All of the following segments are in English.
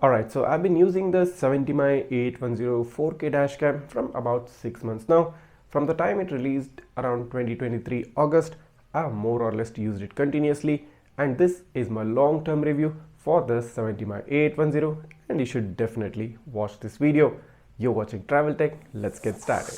Alright, so I've been using the 70mai A810 4K dashcam from about 6 months now. From the time it released around 2023 August, I've more or less used it continuously, and this is my long-term review for the 70mai A810, and you should definitely watch this video. You're watching Travel Tech, let's get started.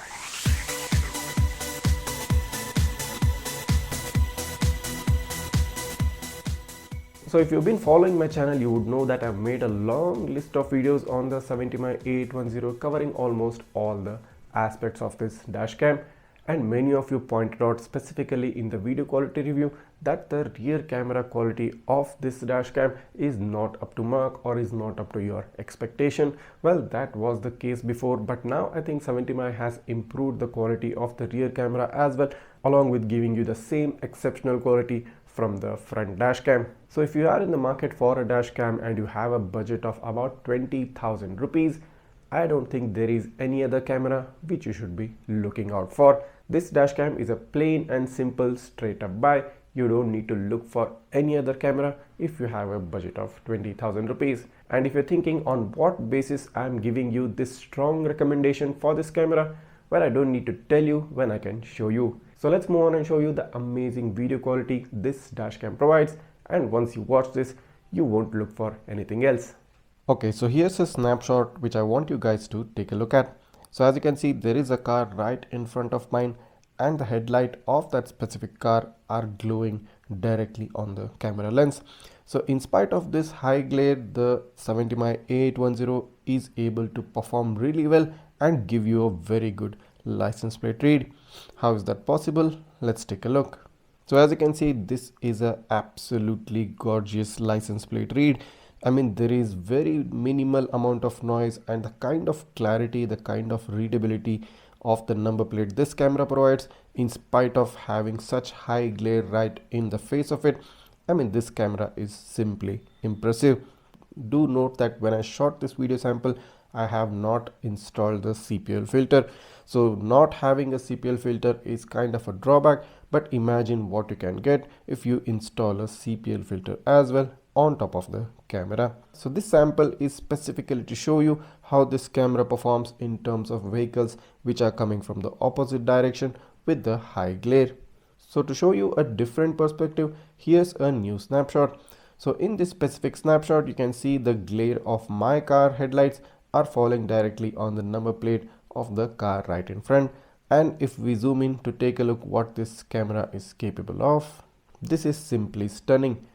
So if you've been following my channel, you would know that I've made a long list of videos on the 70mai A810 covering almost all the aspects of this dashcam, and many of you pointed out specifically in the video quality review that the rear camera quality of this dashcam is not up to mark or is not up to your expectation. Well, that was the case before, but now I think 70mai has improved the quality of the rear camera as well, along with giving you the same exceptional quality from the front dashcam. So if you are in the market for a dashcam and you have a budget of about 20,000 rupees, I don't think there is any other camera which you should be looking out for. This dashcam is a plain and simple straight up buy. You don't need to look for any other camera if you have a budget of 20,000 rupees. And if you're thinking on what basis I'm giving you this strong recommendation for this camera, well, I don't need to tell you when I can show you. So let's move on and show you the amazing video quality this dashcam provides, and once you watch this, you won't look for anything else. Okay, so here's a snapshot which I want you guys to take a look at. So as you can see, there is a car right in front of mine, and the headlight of that specific car are glowing directly on the camera lens. So in spite of this high glare, the 70mai A810 is able to perform really well and give you a very good license plate read. How is that possible? Let's take a look. So as you can see, this is a absolutely gorgeous license plate read. I mean, there is very minimal amount of noise, and the kind of clarity, the kind of readability of the number plate this camera provides, in spite of having such high glare right in the face of it, I mean, this camera is simply impressive. Do note that when I shot this video sample, I have not installed the CPL filter. So not having a CPL filter is kind of a drawback, but imagine what you can get if you install a CPL filter as well on top of the camera. So this sample is specifically to show you how this camera performs in terms of vehicles which are coming from the opposite direction with the high glare. So to show you a different perspective, here's a new snapshot. So in this specific snapshot, you can see the glare of my car headlights are falling directly on the number plate of the car right in front. And if we zoom in to take a look what this camera is capable of, this is simply stunning.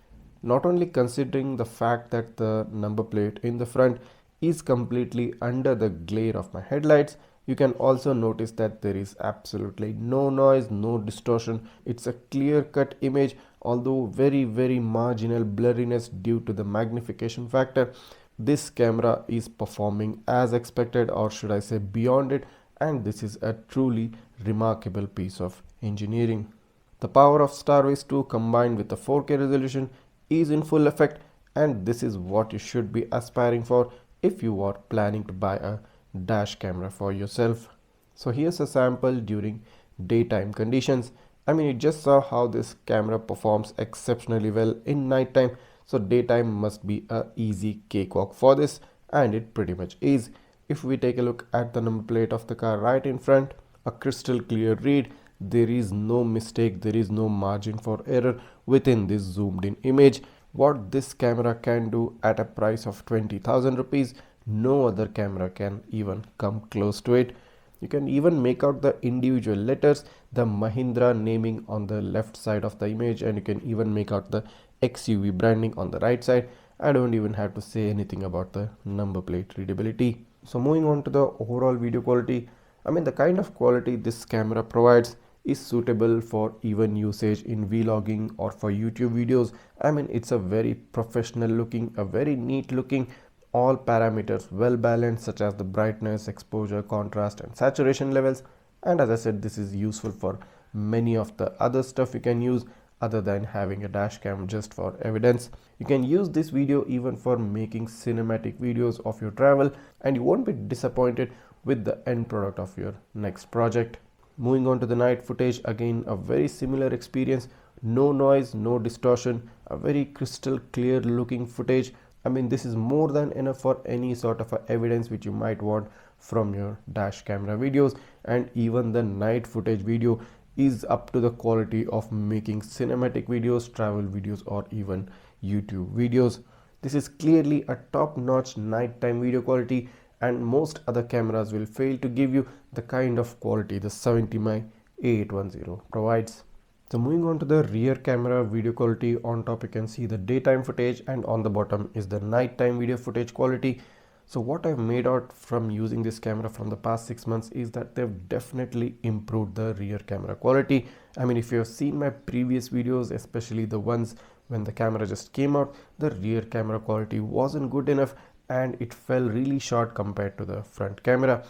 Not only considering the fact that the number plate in the front is completely under the glare of my headlights, you can also notice that there is absolutely no noise, no distortion. It's a clear-cut image, although very marginal blurriness due to the magnification factor. This camera is performing as expected, or should I say beyond it, and this is a truly remarkable piece of engineering. The power of Starvis2 combined with the 4K resolution is in full effect, and this is what you should be aspiring for if you are planning to buy a dash camera for yourself. So here's a sample during daytime conditions. I mean, you just saw how this camera performs exceptionally well in nighttime. So daytime must be a easy cakewalk for this, and it pretty much is. If we take a look at the number plate of the car right in front, a crystal clear read. There is no mistake, there is no margin for error within this zoomed in image. What this camera can do at a price of 20,000 rupees, no other camera can even come close to it. You can even make out the individual letters, the Mahindra naming on the left side of the image, and you can even make out the XUV branding on the right side. I don't even have to say anything about the number plate readability. So moving on to the overall video quality, I mean, the kind of quality this camera provides is suitable for even usage in vlogging or for YouTube videos. I mean, it's a very professional looking, a very neat looking, all parameters well balanced, such as the brightness, exposure, contrast and saturation levels. And as I said, this is useful for many of the other stuff you can use other than having a dash cam just for evidence. You can use this video even for making cinematic videos of your travel, and you won't be disappointed with the end product of your next project. Moving on to the night footage, again a very similar experience. No noise, no distortion, a very crystal clear looking footage. I mean, this is more than enough for any sort of evidence which you might want from your dash camera videos. And even the night footage video is up to the quality of making cinematic videos, travel videos, or even YouTube videos. This is clearly a top-notch nighttime video quality, and most other cameras will fail to give you the kind of quality the 70mai A810 provides. So moving on to the rear camera video quality, on top you can see the daytime footage, and on the bottom is the nighttime video footage quality. So what I've made out from using this camera from the past 6 months is that they've definitely improved the rear camera quality. I mean, if you have seen my previous videos, especially the ones when the camera just came out, the rear camera quality wasn't good enough and it fell really short compared to the front camera.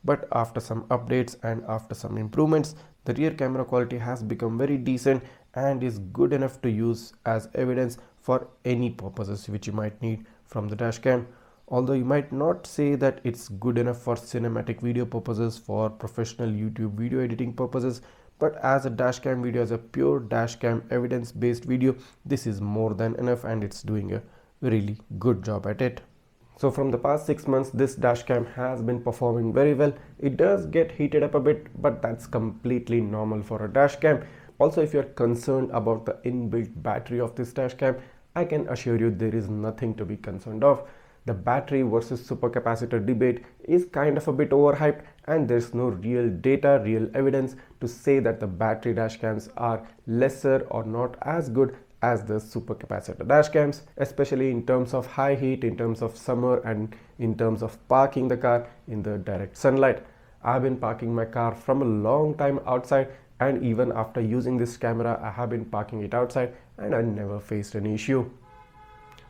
But after some updates and after some improvements, the rear camera quality has become very decent and is good enough to use as evidence for any purposes which you might need from the dash cam. Although you might not say that it's good enough for cinematic video purposes, for professional YouTube video editing purposes, but as a dashcam video, as a pure dashcam evidence based video, this is more than enough and it's doing a really good job at it. So from the past 6 months, this dashcam has been performing very well. It does get heated up a bit, but that's completely normal for a dashcam. Also, if you're concerned about the inbuilt battery of this dashcam, I can assure you there is nothing to be concerned of. The battery versus supercapacitor debate is kind of a bit overhyped, and there's no real data, real evidence to say that the battery dashcams are lesser or not as good as the supercapacitor dashcams, especially in terms of high heat, in terms of summer, and in terms of parking the car in the direct sunlight. I've been parking my car from a long time outside, and even after using this camera, I have been parking it outside and I never faced any issue.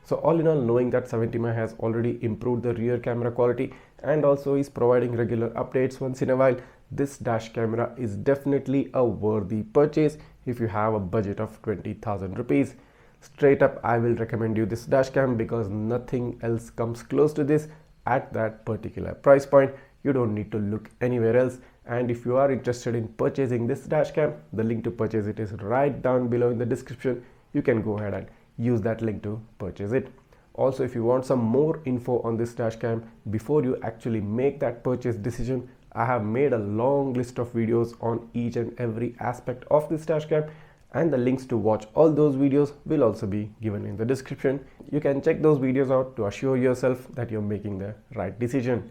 So all in all, knowing that 70mai has already improved the rear camera quality and also is providing regular updates once in a while, this dash camera is definitely a worthy purchase if you have a budget of 20,000 rupees. Straight up, I will recommend you this dash cam because nothing else comes close to this at that particular price point. You don't need to look anywhere else. And if you are interested in purchasing this dash cam, the link to purchase it is right down below in the description. You can go ahead and use that link to purchase it. Also, if you want some more info on this dashcam before you actually make that purchase decision, I have made a long list of videos on each and every aspect of this dashcam, and the links to watch all those videos will also be given in the description. You can check those videos out to assure yourself that you're making the right decision.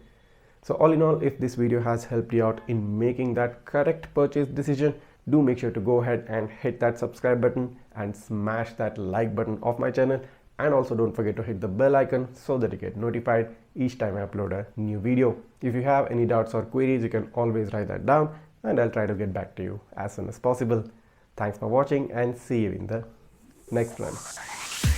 So all in all, if this video has helped you out in making that correct purchase decision, do make sure to go ahead and hit that subscribe button and smash that like button of my channel, and also don't forget to hit the bell icon so that you get notified each time I upload a new video. If you have any doubts or queries, you can always write that down and I'll try to get back to you as soon as possible. Thanks for watching and see you in the next one.